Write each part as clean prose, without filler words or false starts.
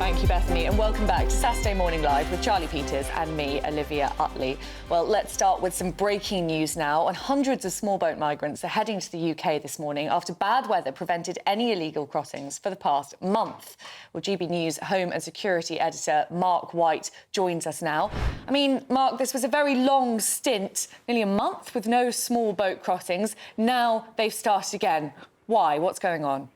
Thank you, Bethany, and welcome back to Saturday Morning Live with Charlie Peters and me, Olivia Utley. Well, let's start with some breaking news now. And hundreds of small boat migrants are heading to the UK this morning after bad weather prevented any illegal crossings for the past month. Well, GB News Home and Security Editor Mark White joins us now. I mean, Mark, this was a very long stint, nearly a month with no small boat crossings. Now they've started again. Why? What's going on?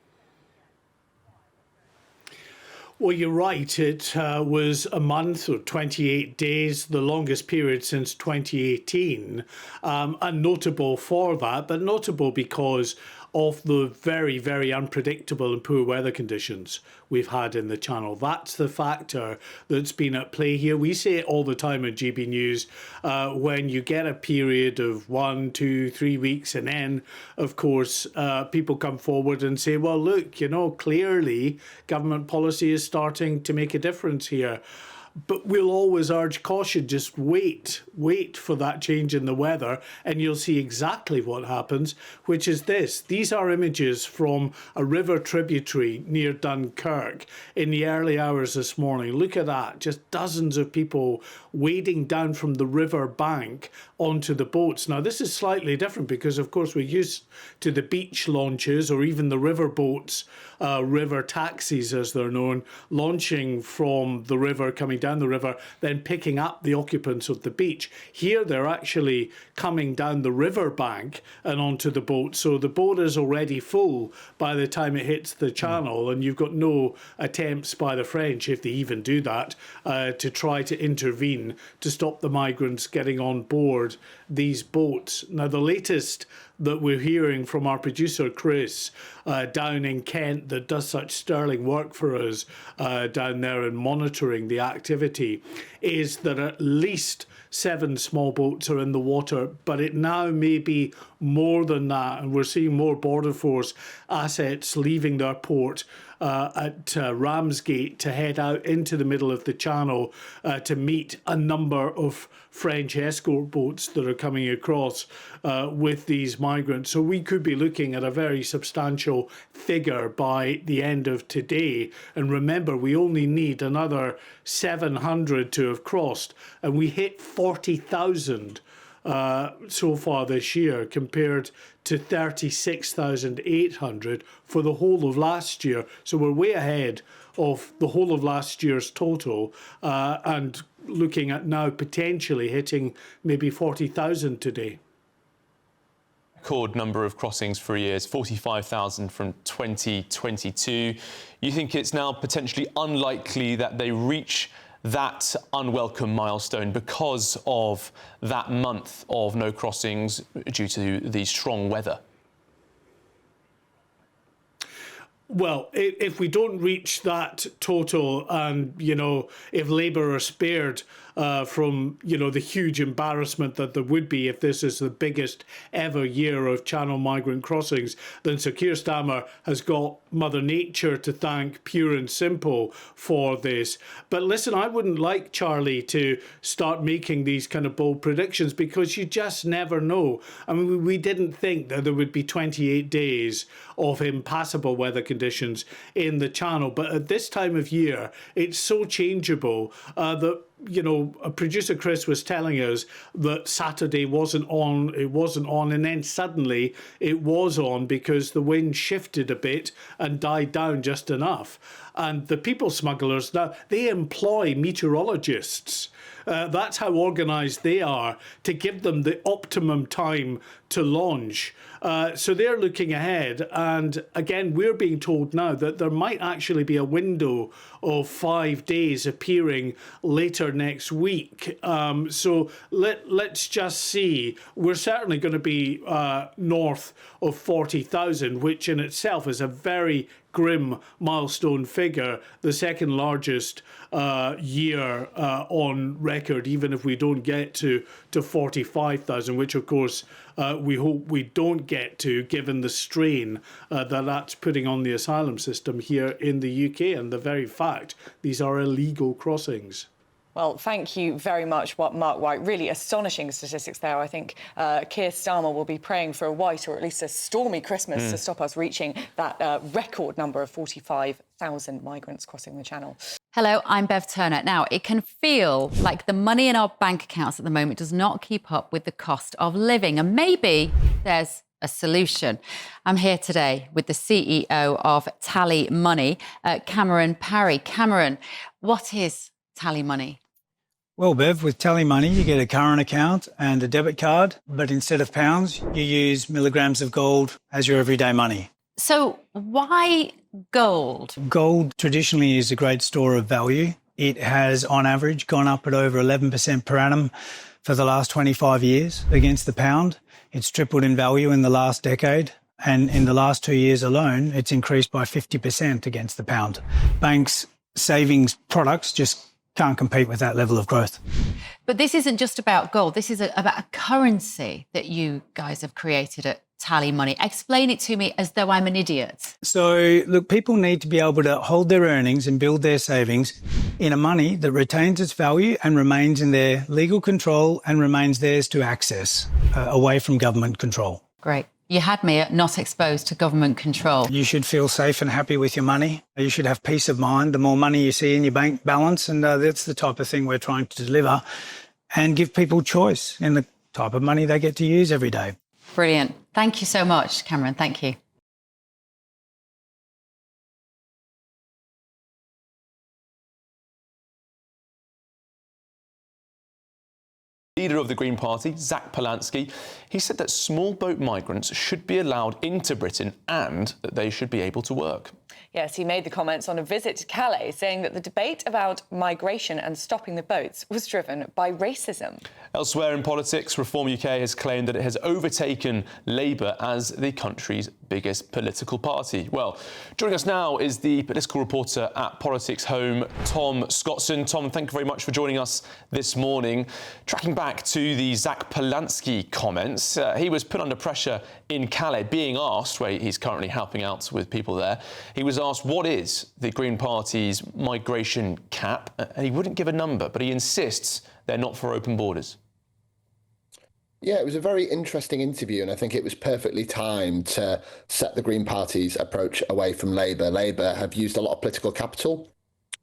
Well, you're right. It was a month or 28 days, the longest period since 2018, and notable for that, but notable because of the very, very unpredictable and poor weather conditions we've had in the Channel. That's the factor that's been at play here. We say it all the time at GB News, when you get a period of 1, 2, 3 weeks, and then, of course, people come forward and say, well, look, you know, clearly government policy is starting to make a difference here. But we'll always urge caution, just wait for that change in the weather and you'll see exactly what happens, which is this. These are images from a river tributary near Dunkirk in the early hours this morning. Look at that, just dozens of people wading down from the river bank onto the boats. Now, this is slightly different because, of course, we're used to the beach launches or even the river boats, river taxis as they're known, launching from the river, coming down the river, then picking up the occupants of the beach. Here they're actually coming down the river bank and onto the boat. So the boat is already full by the time it hits the channel, and you've got no attempts by the French, if they even do that, to try to intervene to stop the migrants getting on board these boats. Now, the latest that we're hearing from our producer Chris down in Kent, that does such sterling work for us down there and monitoring the activity, is that at least 7 small boats are in the water, but it now may be more than that, and we're seeing more Border Force assets leaving their port at Ramsgate to head out into the middle of the Channel to meet a number of French escort boats that are coming across with these migrants. So we could be looking at a very substantial figure by the end of today. And remember, we only need another 700 to have crossed, and we hit 40,000 so far this year compared to 36,800 for the whole of last year. So we're way ahead of the whole of last year's total, and looking at now potentially hitting maybe 40,000 today. Record number of crossings for a year is 45,000 from 2022. You think it's now potentially unlikely that they reach that unwelcome milestone because of that month of no crossings due to the strong weather? Well, if we don't reach that total, and, you know, if Labour are spared from, you know, the huge embarrassment that there would be if this is the biggest ever year of Channel migrant crossings, then Sir Keir Starmer has got Mother Nature to thank, pure and simple, for this. But listen, I wouldn't like Charlie to start making these kind of bold predictions because you just never know. I mean, we didn't think that there would be 28 days of impassable weather conditions in the Channel, but at this time of year, it's so changeable that, you know, producer Chris was telling us that Saturday wasn't on, and then suddenly it was on because the wind shifted a bit and died down just enough. And the people smugglers, now, they employ meteorologists. That's how organised they are, to give them the optimum time to launch. So they're looking ahead. And again, we're being told now that there might actually be a window of 5 days appearing later next week. So let's just see. We're certainly going to be north of 40,000, which in itself is a very grim milestone figure, the second largest year on record, even if we don't get to 45,000, which of course we hope we don't get to, given the strain that's putting on the asylum system here in the UK and the very fact these are illegal crossings. Well, thank you very much, Mark White. Really astonishing statistics there. I think Keir Starmer will be praying for a white or at least a stormy Christmas to stop us reaching that record number of 45,000 migrants crossing the Channel. Hello, I'm Bev Turner. Now, it can feel like the money in our bank accounts at the moment does not keep up with the cost of living, and maybe there's a solution. I'm here today with the CEO of TallyMoney, Cameron Parry. Cameron, what is TallyMoney? Well, Bev, with TallyMoney, you get a current account and a debit card, but instead of pounds, you use milligrams of gold as your everyday money. So why gold? Gold traditionally is a great store of value. It has, on average, gone up at over 11% per annum for the last 25 years against the pound. It's tripled in value in the last decade. And in the last 2 years alone, it's increased by 50% against the pound. Banks' savings products just can't compete with that level of growth. But this isn't just about gold. This is about a currency that you guys have created at TallyMoney. Explain it to me as though I'm an idiot. So, look, people need to be able to hold their earnings and build their savings in a money that retains its value and remains in their legal control and remains theirs to access, away from government control. Great. You had me at not exposed to government control. You should feel safe and happy with your money. You should have peace of mind the more money you see in your bank balance, and that's the type of thing we're trying to deliver and give people choice in the type of money they get to use every day. Brilliant. Thank you so much, Cameron. Thank you. Leader of the Green Party, Zach Polansky, he said that small boat migrants should be allowed into Britain and that they should be able to work. Yes, he made the comments on a visit to Calais, saying that the debate about migration and stopping the boats was driven by racism. Elsewhere in politics, Reform UK has claimed that it has overtaken Labour as the country's biggest political party. Well, joining us now is the political reporter at Politics Home, Tom Scottson. Tom, thank you very much for joining us this morning. Tracking back to the Zach Polansky comments, he was put under pressure in Calais, being asked, where he's currently helping out with people there, he was asked what is the Green Party's migration cap, and he wouldn't give a number, but he insists they're not for open borders. Yeah, it was a very interesting interview, and I think it was perfectly timed to set the Green Party's approach away from Labour. Labour have used a lot of political capital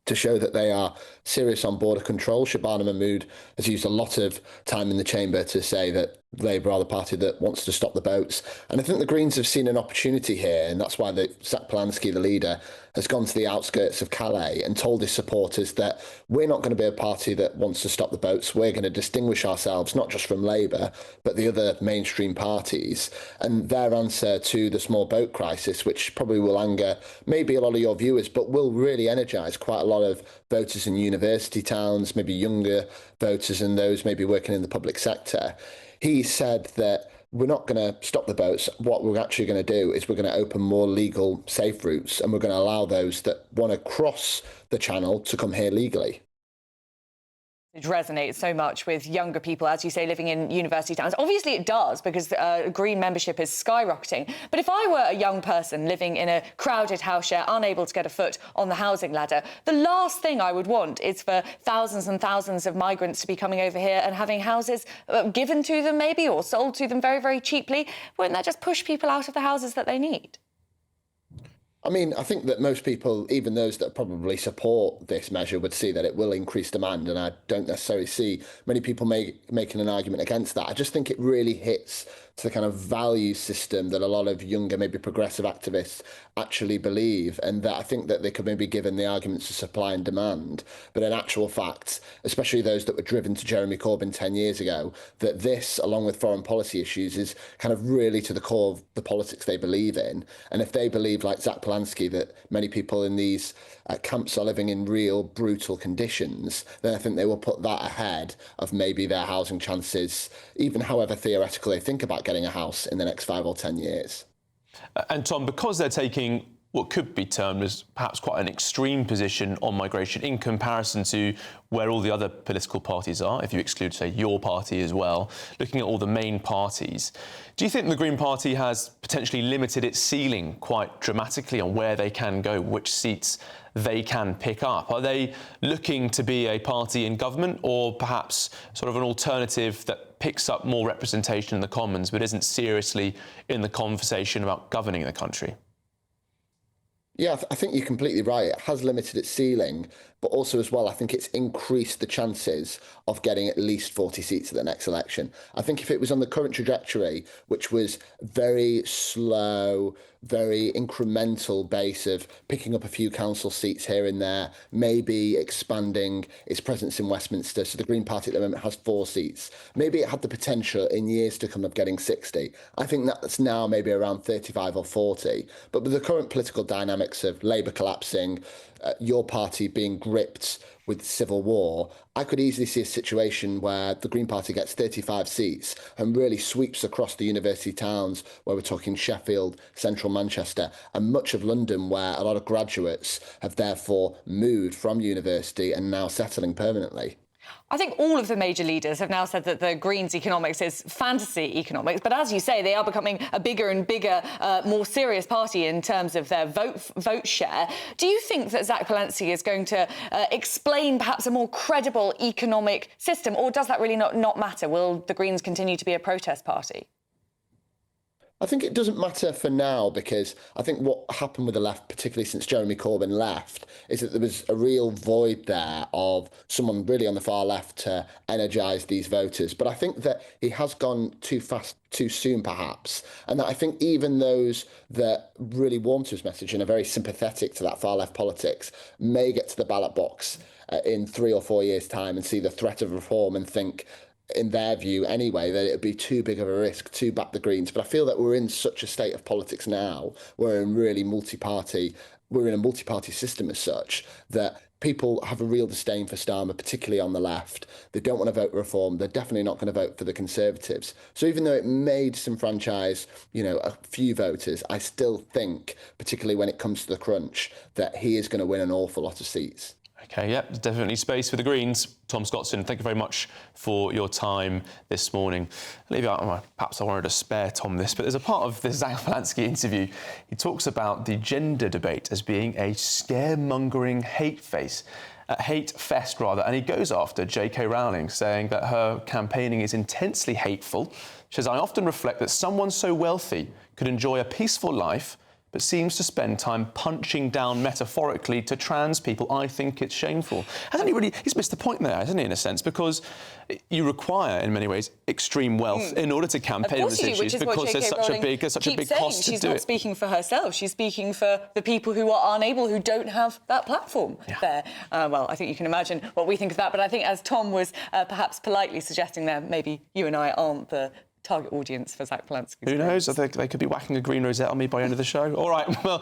to show that they are serious on border control. Shabana Mahmood has used a lot of time in the chamber to say that Labour are the party that wants to stop the boats. And I think the Greens have seen an opportunity here, and that's why Zach Polansky, the leader, has gone to the outskirts of Calais and told his supporters that we're not going to be a party that wants to stop the boats. We're going to distinguish ourselves, not just from Labour, but the other mainstream parties. And their answer to the small boat crisis, which probably will anger maybe a lot of your viewers, but will really energise quite a lot of voters in university towns, maybe younger voters and those maybe working in the public sector. He said that we're not going to stop the boats. What we're actually going to do is we're going to open more legal, safe routes, and we're going to allow those that want to cross the channel to come here legally. It resonates so much with younger people, as you say, living in university towns. Obviously it does, because Green membership is skyrocketing. But if I were a young person living in a crowded house share, unable to get a foot on the housing ladder, the last thing I would want is for thousands and thousands of migrants to be coming over here and having houses given to them maybe, or sold to them very, very cheaply. Wouldn't that just push people out of the houses that they need? I mean, I think that most people, even those that probably support this measure, would see that it will increase demand, and I don't necessarily see many people making an argument against that. I just think it really hits to the kind of value system that a lot of younger, maybe progressive activists actually believe, and that I think that they could maybe given the arguments of supply and demand, but in actual fact, especially those that were driven to Jeremy Corbyn 10 years ago, that this, along with foreign policy issues, is kind of really to the core of the politics they believe in. And if they believe, like Zach Polansky, that many people in these camps are living in real brutal conditions, then I think they will put that ahead of maybe their housing chances, even however theoretical they think about getting a house in the next 5 or 10 years. And Tom, because they're taking what could be termed as perhaps quite an extreme position on migration in comparison to where all the other political parties are, if you exclude, say, your party as well, looking at all the main parties, do you think the Green Party has potentially limited its ceiling quite dramatically on where they can go, which seats they can pick up? Are they looking to be a party in government, or perhaps sort of an alternative that picks up more representation in the Commons but isn't seriously in the conversation about governing the country? Yeah, I think you're completely right. It has limited its ceiling, but also as well, I think it's increased the chances of getting at least 40 seats at the next election. I think if it was on the current trajectory, which was very slow, very incremental base of picking up a few council seats here and there, maybe expanding its presence in Westminster. So the Green Party at the moment has 4 seats. Maybe it had the potential in years to come of getting 60. I think that's now maybe around 35 or 40. But with the current political dynamics of Labour collapsing, your party being gripped with civil war, I could easily see a situation where the Green Party gets 35 seats and really sweeps across the university towns, where we're talking Sheffield, central Manchester, and much of London, where a lot of graduates have therefore moved from university and now settling permanently. I think all of the major leaders have now said that the Greens economics is fantasy economics. But as you say, they are becoming a bigger and bigger, more serious party in terms of their vote share. Do you think that Zach Palensky is going to explain perhaps a more credible economic system, or does that really not matter? Will the Greens continue to be a protest party? I think it doesn't matter for now, because I think what happened with the left, particularly since Jeremy Corbyn left, is that there was a real void there of someone really on the far left to energise these voters. But I think that he has gone too fast, too soon, perhaps. And that I think even those that really warm to his message and are very sympathetic to that far left politics may get to the ballot box in 3 or 4 years' time and see the threat of reform and think, in their view anyway, that it would be too big of a risk to back the Greens. But I feel that we're in such a state of politics now, we're in a multi-party system as such, that people have a real disdain for Starmer, particularly on the left. They don't want to vote reform. They're definitely not going to vote for the Conservatives. So even though it may disenfranchise, a few voters, I still think, particularly when it comes to the crunch, that he is going to win an awful lot of seats. OK, yep, definitely space for the Greens. Tom Scottson, thank you very much for your time this morning. Olivia, perhaps I wanted to spare Tom this, but there's a part of this Zach Palensky interview. He talks about the gender debate as being a scaremongering hate fest, and he goes after J.K. Rowling, saying that her campaigning is intensely hateful. She says, "I often reflect that someone so wealthy could enjoy a peaceful life, but seems to spend time punching down metaphorically to trans people. I think it's shameful." He's missed the point there, hasn't he, in a sense, because you require, in many ways, extreme wealth in order to campaign on these issues, because there's such a big cost to do it. She's not speaking for herself. She's speaking for the people who are unable, who don't have that platform there. Well, I think you can imagine what we think of that. But I think, as Tom was perhaps politely suggesting there, maybe you and I aren't the target audience for Zach Palensky. Who knows? I think they could be whacking a green rosette on me by the end of the show. All right, well,